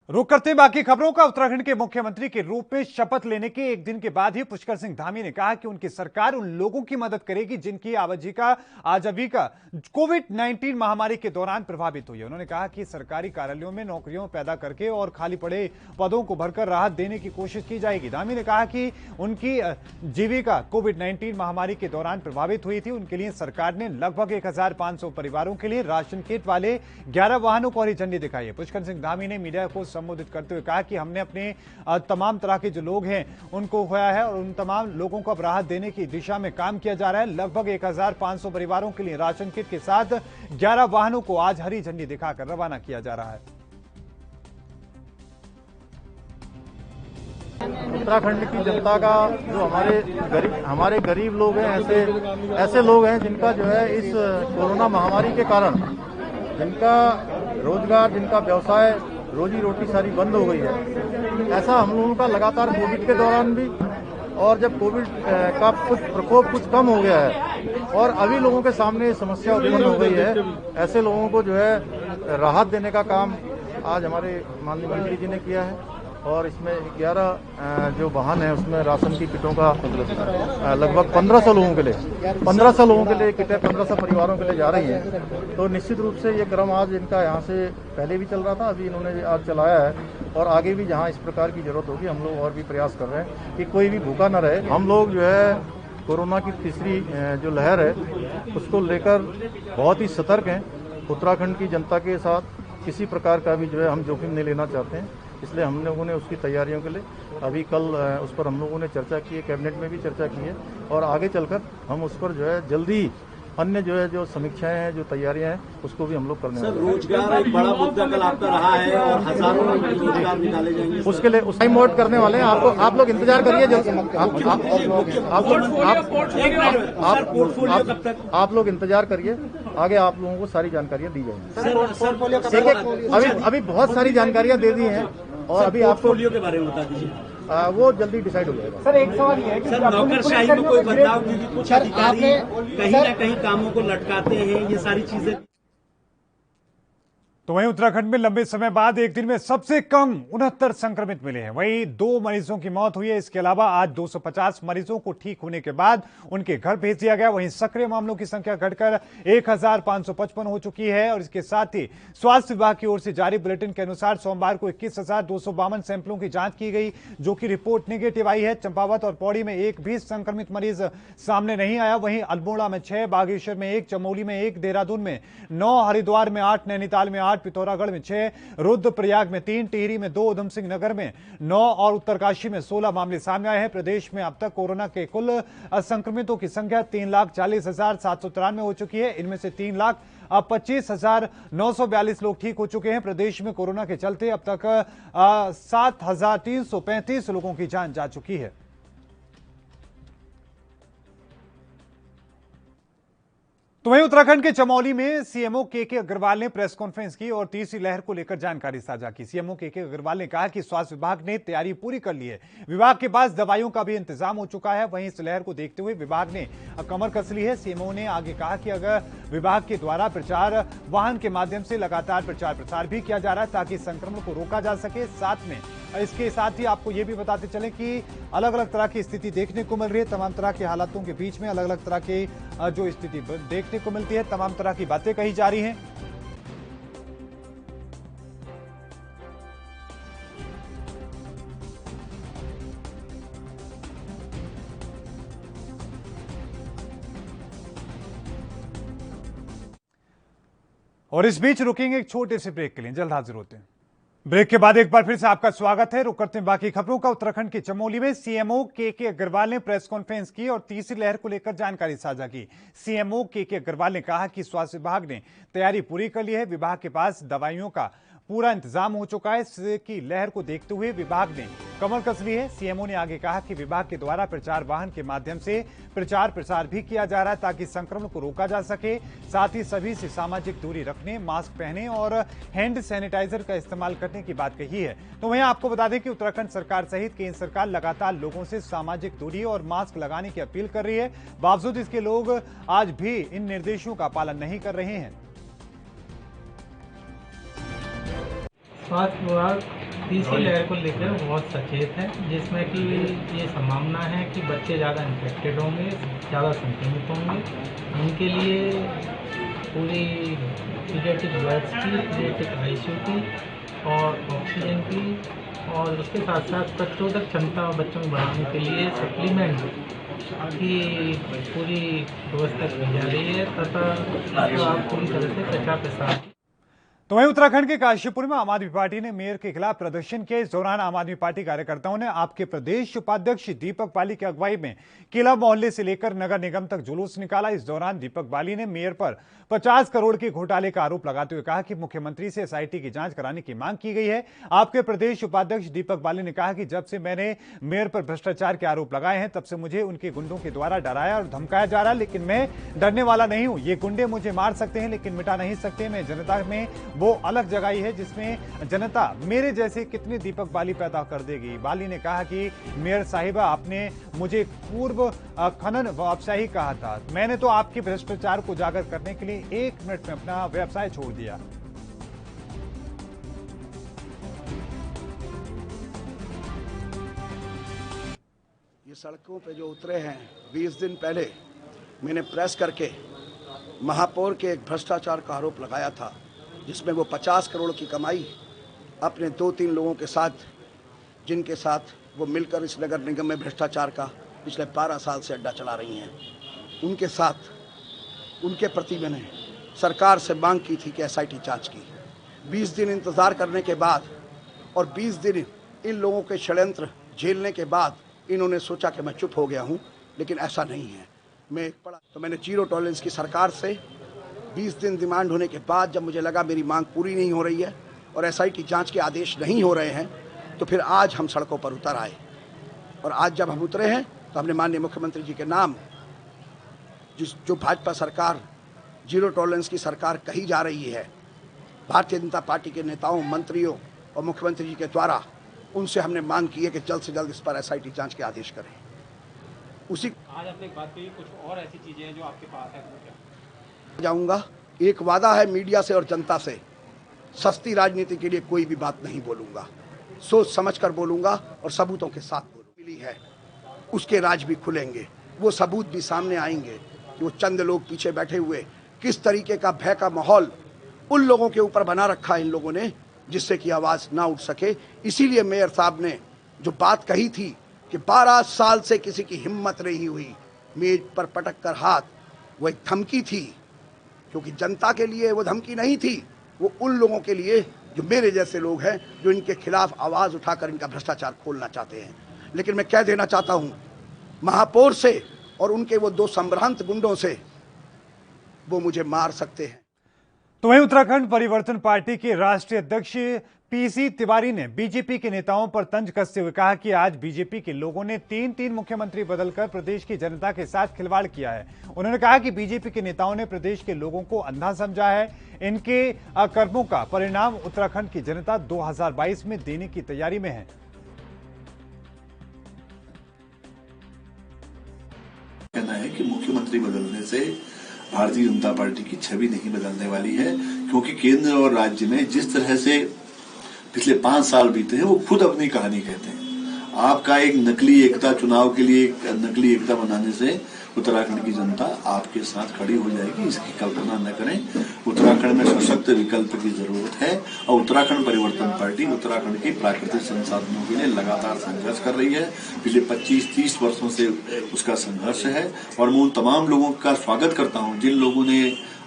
रुक करते बाकी खबरों का। उत्तराखंड के मुख्यमंत्री के रूप में शपथ लेने के एक दिन के बाद ही पुष्कर सिंह धामी ने कहा कि उनकी सरकार उन लोगों की मदद करेगी जिनकी आजीविका कोविड-19 महामारी के दौरान प्रभावित हुई है। उन्होंने कहा कि सरकारी कार्यालयों में नौकरियों पैदा करके और खाली पड़े पदों को भरकर राहत देने की कोशिश की जाएगी। धामी ने कहा कि उनकी जीविका कोविड-19 महामारी के दौरान प्रभावित हुई थी। उनके लिए सरकार ने लगभग 1500 परिवारों के लिए राशन किट वाले 11 वाहनों को हरी झंडी दिखाई है। पुष्कर सिंह धामी ने मीडिया को संबोधित करते हुए कहा कि हमने अपने तमाम तरह के जो लोग हैं उनको खोया है और उन तमाम लोगों को अब राहत देने की दिशा में काम किया जा रहा है। लगभग 1500 परिवारों के लिए राशन किट के साथ 11 वाहनों को आज हरी झंडी दिखाकर रवाना किया जा रहा है। उत्तराखंड की जनता का जो हमारे गरीब लोग हैं, ऐसे लोग हैं जिनका जो है इस कोरोना महामारी के कारण जिनका रोजगार, जिनका व्यवसाय, रोजी रोटी सारी बंद हो गई है। ऐसा हम लोगों का लगातार कोविड के दौरान भी, और जब कोविड का कुछ प्रकोप कुछ कम हो गया है और अभी लोगों के सामने समस्या उत्पन्न हो गई है, ऐसे लोगों को जो है राहत देने का काम आज हमारे माननीय मंत्री जी ने किया है। और इसमें 11 जो वाहन है उसमें राशन की किटों का लगभग 1500 लोगों के लिए किटें 1500 परिवारों के लिए जा रही हैं। तो निश्चित रूप से ये क्रम आज इनका यहाँ से पहले भी चल रहा था, अभी इन्होंने आज चलाया है और आगे भी जहाँ इस प्रकार की जरूरत होगी हम लोग और भी प्रयास कर रहे हैं कि कोई भी भूखा न रहे। हम लोग जो है कोरोना की तीसरी जो लहर है उसको लेकर बहुत ही सतर्क हैं। उत्तराखंड की जनता के साथ किसी प्रकार का भी जो है हम जोखिम नहीं लेना चाहते हैं, इसलिए हम लोगों ने उसकी तैयारियों के लिए अभी कल उस पर हम लोगों ने चर्चा की है, कैबिनेट में भी चर्चा की है और आगे चलकर हम उस पर जो है जल्दी अन्य जो समीक्षाएं हैं, जो तैयारियां हैं उसको भी हम लोग करने वाले हैं। रोजगार एक बड़ा मुद्दा कल आपका रहा है और हजारों रोजगार निकाले जाएंगे, उसके लिए उस टाइम आउट करने वाले हैं। आप लोग इंतजार करिए, आप लोग इंतजार करिए, आगे आप लोगों को सारी जानकारियां दी जाएंगी। अभी बहुत सारी जानकारियां दे दी हैं और अभी आप पोर्टफोलियो के बारे में बता दीजिए। वो जल्दी डिसाइड हो जाएगा। सर एक सवाल ये है कि सर नौकरशाही में कोई बदलाव, क्योंकि कुछ अधिकारी कहीं न कहीं कामों को लटकाते हैं, ये सारी चीजें। तो वहीं उत्तराखंड में लंबे समय बाद एक दिन में सबसे कम 69 संक्रमित मिले हैं। वहीं 2 मरीजों की मौत हुई है। इसके अलावा आज 250 मरीजों को ठीक होने के बाद उनके घर भेज दिया गया। वहीं सक्रिय मामलों की संख्या घटकर 1555 हो चुकी है। और इसके साथ ही स्वास्थ्य विभाग की ओर से जारी बुलेटिन के अनुसार सोमवार को 21,252 सैंपलों की जांच की गई, जो कि रिपोर्ट नेगेटिव आई है। चंपावत और पौड़ी में एक भी संक्रमित मरीज सामने नहीं आया। वहीं अल्मोड़ा में 6, बागेश्वर में 1, चमोली में 1, देहरादून में 9, हरिद्वार में 8, नैनीताल में 8, पिथौरागढ़ में 6, रुद्रप्रयाग में 3, टिहरी में 2, उधम सिंह नगर में 9 और उत्तरकाशी में 16 मामले सामने आए हैं। प्रदेश में अब तक कोरोना के कुल संक्रमितों की संख्या 3,40,793 हो चुकी है। इनमें से 3,25,942 लोग ठीक हो चुके हैं। प्रदेश में कोरोना के चलते अब तक 7,335 लोगों की जान जा चुकी है। तो वहीं उत्तराखंड के चमोली में सीएमओ के अग्रवाल ने प्रेस कॉन्फ्रेंस की और तीसरी लहर को लेकर जानकारी साझा की। सीएमओ के अग्रवाल ने कहा कि स्वास्थ्य विभाग ने तैयारी पूरी कर ली है। विभाग के पास दवाइयों का भी इंतजाम हो चुका है। वहीं इस लहर को देखते हुए विभाग ने कमर कस ली है। सीएमओ ने आगे कहा कि अगर विभाग के द्वारा प्रचार वाहन के माध्यम से लगातार प्रचार प्रसार भी किया जा रहा है ताकि संक्रमण को रोका जा सके। साथ में इसके साथ ही आपको यह भी बताते चले कि अलग अलग तरह की स्थिति देखने को मिल रही है। तमाम तरह के हालातों के बीच में अलग अलग तरह की जो स्थिति देखने को मिलती है, तमाम तरह की बातें कही जा रही हैं। और इस बीच रुकेंगे एक छोटे से ब्रेक के लिए, जल्द हाजिर होते हैं। ब्रेक के बाद एक बार फिर से आपका स्वागत है। रुक करते हैं बाकी खबरों का। उत्तराखंड के चमोली में सीएमओ के अग्रवाल ने प्रेस कॉन्फ्रेंस की और तीसरी लहर को लेकर जानकारी साझा की। सीएमओ के अग्रवाल ने कहा कि स्वास्थ्य विभाग ने तैयारी पूरी कर ली है। विभाग के पास दवाइयों का पूरा इंतजाम हो चुका है। इसकी लहर को देखते हुए विभाग ने कमर कस ली है। सीएमओ ने आगे कहा कि विभाग के द्वारा प्रचार वाहन के माध्यम से प्रचार प्रसार भी किया जा रहा है ताकि संक्रमण को रोका जा सके। साथ ही सभी से सामाजिक दूरी रखने, मास्क पहने और हैंड सैनिटाइजर का इस्तेमाल करने की बात कही है। तो वहीं आपको बता दें कि उत्तराखंड सरकार सहित केंद्र सरकार लगातार लोगों से सामाजिक दूरी और मास्क लगाने की अपील कर रही है। बावजूद इसके लोग आज भी इन निर्देशों का पालन नहीं कर रहे हैं। स्वास्थ्य विभाग तीसरी लहर को लेकर बहुत सचेत है, जिसमें कि ये संभावना है कि बच्चे ज़्यादा इन्फेक्टेड होंगे, ज़्यादा संक्रमित होंगे। उनके लिए पूरी पीडियाट्रिक बेड्स की, पीडियाट्रिक आईसीयू की और ऑक्सीजन की, और उसके साथ साथ प्रतिरोधक क्षमता बच्चों को बढ़ाने के लिए सप्लीमेंट की पूरी व्यवस्था की जा रही है तथा पूरी तरह से प्रचार प्रसार। तो वहीं उत्तराखंड के काशीपुर में आम आदमी पार्टी ने मेयर के खिलाफ प्रदर्शन किया। इस दौरान आम आदमी पार्टी कार्यकर्ताओं ने आपके प्रदेश उपाध्यक्ष दीपक बाली की अगुवाई में किला मोहल्ले से लेकर नगर निगम तक जुलूस निकाला। इस दौरान दीपक बाली ने मेयर पर 50 करोड़ के घोटाले का आरोप लगाते हुए कहा कि मुख्यमंत्री से एसआईटी की जांच कराने की मांग की गई है। आपके प्रदेश उपाध्यक्ष दीपक बाली ने कहा कि जब से मैंने मेयर पर भ्रष्टाचार के आरोप लगाए हैं तब से मुझे उनके गुंडों के द्वारा डराया और धमकाया जा रहा है, लेकिन मैं डरने वाला नहीं हूं। ये गुंडे मुझे मार सकते हैं लेकिन मिटा नहीं सकते। मैं जनता में वो अलग जगह है जिसमें जनता मेरे जैसे कितने दीपक बाली पैदा कर देगी। बाली ने कहा कि मेयर साहिबा, आपने मुझे पूर्व खनन व्यवसायी कहा था, मैंने तो आपके भ्रष्टाचार को उजागर करने के लिए 1 मिनट में अपना व्यवसाय छोड़ दिया। ये सड़कों पे जो उतरे हैं, 20 दिन पहले मैंने प्रेस करके महापौर के एक भ्रष्टाचार का आरोप लगाया था, जिसमें वो 50 करोड़ की कमाई अपने 2-3 लोगों के साथ, जिनके साथ वो मिलकर इस नगर निगम में भ्रष्टाचार का पिछले 12 साल से अड्डा चला रही हैं, उनके साथ उनके प्रति मैंने सरकार से मांग की थी कि एसआईटी जांच की। 20 दिन इंतज़ार करने के बाद और 20 दिन इन लोगों के षड्यंत्र झेलने के बाद इन्होंने सोचा कि मैं चुप हो गया हूँ, लेकिन ऐसा नहीं है। मैं पढ़ा तो मैंने जीरो टॉलरेंस की सरकार से 20 दिन डिमांड होने के बाद जब मुझे लगा मेरी मांग पूरी नहीं हो रही है और एसआईटी जांच के आदेश नहीं हो रहे हैं, तो फिर आज हम सड़कों पर उतर आए। और आज जब हम उतरे हैं तो हमने माननीय मुख्यमंत्री जी के नाम, जो भाजपा सरकार जीरो टॉलरेंस की सरकार कही जा रही है, भारतीय जनता पार्टी के नेताओं, मंत्रियों और मुख्यमंत्री जी के द्वारा, उनसे हमने मांग की है कि जल्द से जल्द इस पर एसआईटी जांच के आदेश करें। उसी आज आपने एक बात कही, कुछ और ऐसी चीजें हैं जो आपके पास है, जाऊंगा। एक वादा है मीडिया से और जनता से, सस्ती राजनीति के लिए कोई भी बात नहीं बोलूंगा, सोच समझकर बोलूंगा और सबूतों के साथ बोलूंगा। मिली है उसके राज भी खुलेंगे, वो सबूत भी सामने आएंगे कि वो चंद लोग पीछे बैठे हुए किस तरीके का भय का माहौल उन लोगों के ऊपर बना रखा है इन लोगों ने, जिससे कि आवाज ना उठ सके। इसीलिए मेयर साहब ने जो बात कही थी कि 12 साल से किसी की हिम्मत नहीं हुई मेज पर पटक कर हाथ, वो एक धमकी थी, क्योंकि जनता के लिए वो धमकी नहीं थी, वो उन लोगों के लिए जो मेरे जैसे लोग हैं, जो इनके खिलाफ आवाज़ उठाकर इनका भ्रष्टाचार खोलना चाहते हैं। लेकिन मैं कह देना चाहता हूँ, महापौर से और उनके वो 2 संभ्रांत गुंडों से वो मुझे मार सकते हैं। तो वहीं उत्तराखंड परिवर्तन पार्टी के राष्ट्रीय अध्यक्ष पीसी तिवारी ने बीजेपी के नेताओं पर तंज कसते हुए कहा कि आज बीजेपी के लोगों ने 3-3 मुख्यमंत्री बदलकर प्रदेश की जनता के साथ खिलवाड़ किया है। उन्होंने कहा कि बीजेपी के नेताओं ने प्रदेश के लोगों को अंधा समझा है। इनके कर्मों का परिणाम उत्तराखंड की जनता 2022 में देने की तैयारी में है। कहना है कि मुख्यमंत्री बदलने से भारतीय जनता पार्टी की छवि नहीं बदलने वाली है, क्योंकि केंद्र और राज्य में जिस तरह से पिछले 5 साल बीते हैं वो खुद अपनी कहानी कहते हैं। आपका एक नकली एकता, चुनाव के लिए एक नकली एकता बनाने से उत्तराखंड की जनता आपके साथ खड़ी हो जाएगी, इसकी कल्पना न करें। उत्तराखंड में सशक्त विकल्प की जरूरत है और उत्तराखंड परिवर्तन पार्टी उत्तराखंड की प्राकृतिक संसाधनों के लिए लगातार संघर्ष कर रही है। पिछले 25-30 वर्षों से उसका संघर्ष है और मैं उन तमाम लोगों का स्वागत करता हूं जिन लोगों ने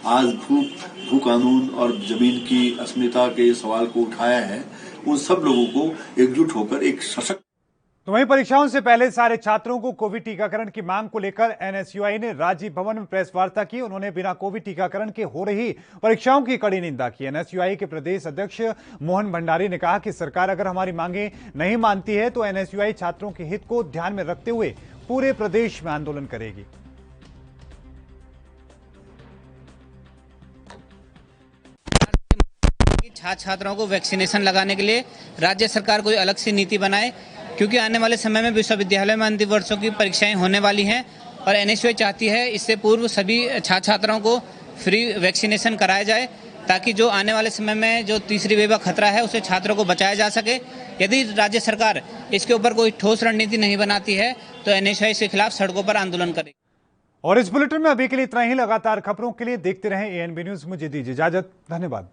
आज भू कानून और जमीन की अस्मिता के सवाल को उठाया है। उन सब लोगों को एकजुट होकर एक सशक्त। तो वहीं परीक्षाओं से पहले सारे छात्रों को कोविड टीकाकरण की मांग को लेकर एनएसयूआई ने राजीव भवन में प्रेस वार्ता की। उन्होंने बिना कोविड टीकाकरण के हो रही परीक्षाओं की कड़ी निंदा की। एनएसयूआई के प्रदेश अध्यक्ष मोहन भंडारी ने कहा कि सरकार अगर हमारी मांगे नहीं मानती है तो एनएसयूआई छात्रों के हित को ध्यान में रखते हुए पूरे प्रदेश में आंदोलन करेगी। छात्र छात्राओं को वैक्सीनेशन लगाने के लिए राज्य सरकार कोई अलग सी नीति बनाए, क्योंकि आने वाले समय में विश्वविद्यालय में अंतिम वर्षों की परीक्षाएं होने वाली हैं और एनएसयूआई चाहती है इससे पूर्व सभी छात्र छात्राओं को फ्री वैक्सीनेशन कराया जाए। ताकि जो आने वाले समय में जो तीसरी वेव का खतरा है उसे छात्रों को बचाया जा सके। यदि राज्य सरकार इसके ऊपर कोई ठोस रणनीति नहीं बनाती है तो एनएसयूआई के खिलाफ सड़कों पर आंदोलन करेगी। और इस बुलेटिन में अभी के लिए इतना ही। लगातार खबरों के लिए देखते रहें एएनबी न्यूज। मुझे दीजिए इजाजत। धन्यवाद।